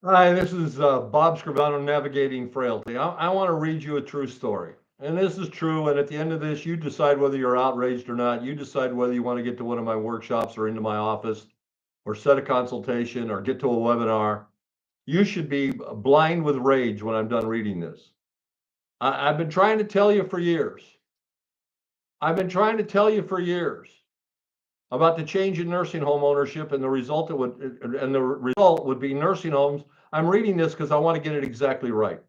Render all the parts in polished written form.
Hi, this is Bob Scrivano navigating frailty. I want to read you a true story. And this is true. And at the end of this, you decide whether you're outraged or not. You decide whether you want to get to one of my workshops or into my office or set a consultation or get to a webinar. You should be blind with rage when I'm done reading this. I've been trying to tell you for years. I've been trying to tell you for years about the change in nursing home ownership and the result would be nursing homes. I'm reading this because I want to get it exactly right.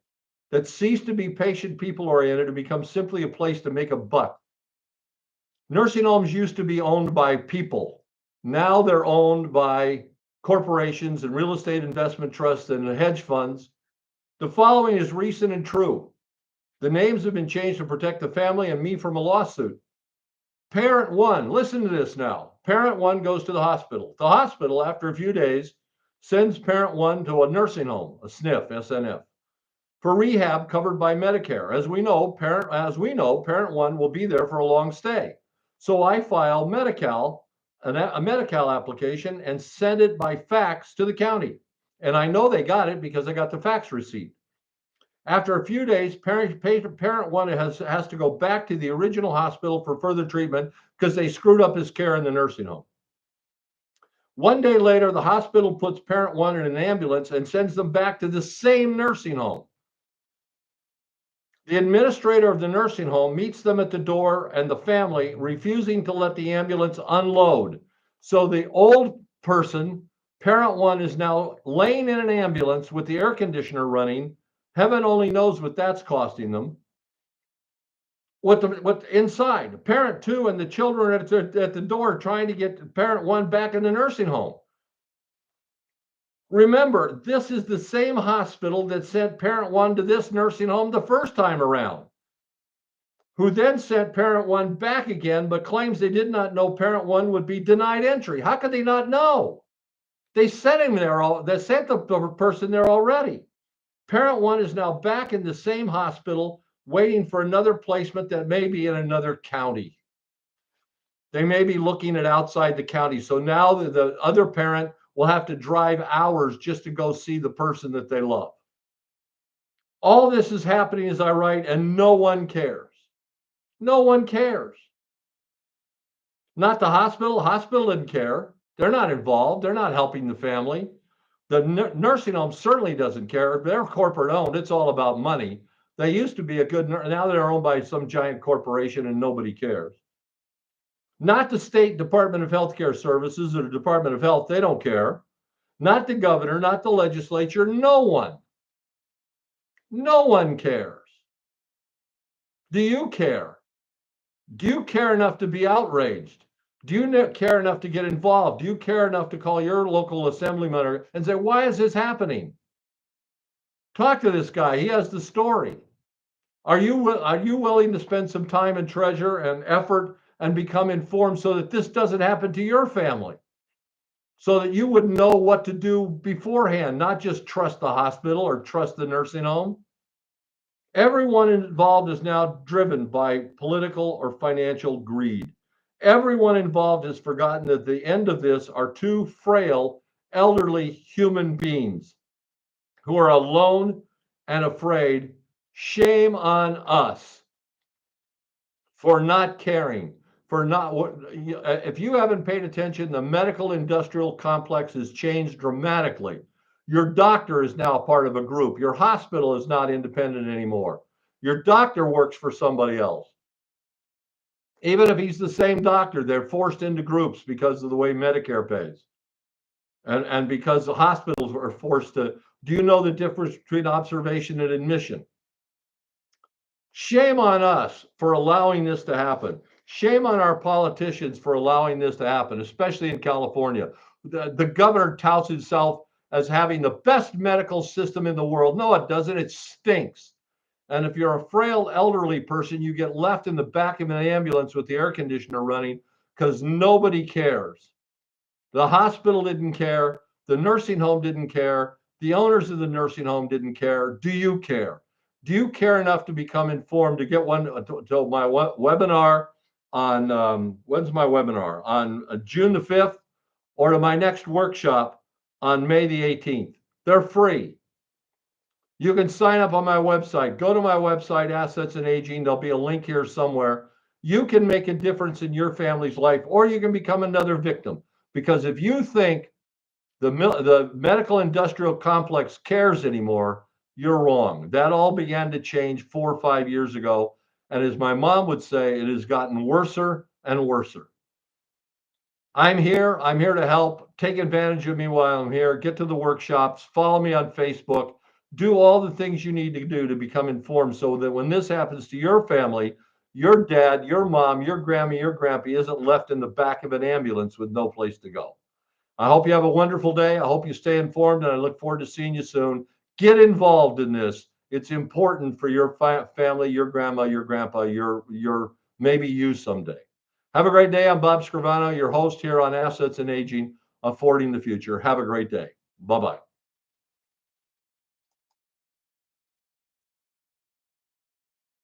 That cease to be patient people oriented and become simply a place to make a buck. Nursing homes used to be owned by people. Now they're owned by corporations and real estate investment trusts and hedge funds. The following is recent and true. The names have been changed to protect the family and me from a lawsuit. Parent one, listen to this now. Parent one goes to the hospital. The hospital, after a few days, sends parent one to a nursing home, a SNF, SNF, for rehab covered by Medicare. Parent one will be there for a long stay. So I file Medi-Cal, a Medi-Cal application, and send it by fax to the county. And I know they got it because I got the fax receipt. After a few days, parent one has to go back to the original hospital for further treatment because they screwed up his care in the nursing home. One day later, the hospital puts parent one in an ambulance and sends them back to the same nursing home. The administrator of the nursing home meets them at the door and the family, refusing to let the ambulance unload. So the old person, parent one, is now laying in an ambulance with the air conditioner running. Heaven only knows what that's costing them. What inside? Parent two and the children at the door trying to get parent one back in the nursing home. Remember, this is the same hospital that sent parent one to this nursing home the first time around, who then sent parent one back again, but claims they did not know parent one would be denied entry. How could they not know? They sent him there. They sent the person there already. Parent one is now back in the same hospital, waiting for another placement that may be in another county. They may be looking at outside the county. So now the other parent will have to drive hours just to go see the person that they love. All this is happening as I write, and no one cares. No one cares. Not the hospital. Hospital didn't care. They're not involved. They're not helping the family. The nursing home certainly doesn't care. They're corporate owned. It's all about money. They used to be a good, now they're owned by some giant corporation and nobody cares. Not the state Department of Healthcare Services or the Department of Health. They don't care. Not the governor, not the legislature. No one. No one cares. Do you care? Do you care enough to be outraged? Do you care enough to get involved? Do you care enough to call your local assemblyman and say, why is this happening? Talk to this guy. He has the story. Are you willing to spend some time and treasure and effort and become informed so that this doesn't happen to your family? So that you would know what to do beforehand, not just trust the hospital or trust the nursing home. Everyone involved is now driven by political or financial greed. Everyone involved has forgotten that the end of this are two frail, elderly human beings who are alone and afraid. Shame on us for not caring, for not, if you haven't paid attention, the medical industrial complex has changed dramatically. Your doctor is now part of a group. Your hospital is not independent anymore. Your doctor works for somebody else. Even if he's the same doctor, they're forced into groups because of the way Medicare pays. And because the hospitals are forced to. Do you know the difference between observation and admission? Shame on us for allowing this to happen. Shame on our politicians for allowing this to happen, especially in California. The governor touts himself as having the best medical system in the world. No, it doesn't. It stinks. And if you're a frail elderly person, you get left in the back of an ambulance with the air conditioner running because nobody cares. The hospital didn't care. The nursing home didn't care. The owners of the nursing home didn't care. Do you care? Do you care enough to become informed to get one to my webinar on when's my webinar on June the 5th or to my next workshop on May the 18th? They're free. You can sign up on my website. Go to my website, Assets and Aging. There'll be a link here somewhere. You can make a difference in your family's life, or you can become another victim. Because if you think the medical industrial complex cares anymore, you're wrong. That all began to change 4 or 5 years ago. And as my mom would say, it has gotten worser and worser. I'm here. I'm here to help. Take advantage of me while I'm here. Get to the workshops. Follow me on Facebook. Do all the things you need to do to become informed so that when this happens to your family, your dad, your mom, your grandma, your grandpa isn't left in the back of an ambulance with no place to go. I hope you have a wonderful day. I hope you stay informed, and I look forward to seeing you soon. Get involved in this. It's important for your family, your grandma, your grandpa, your maybe you someday. Have a great day. I'm Bob Scrivano, your host here on Assets and Aging, Affording the Future. Have a great day. Bye-bye.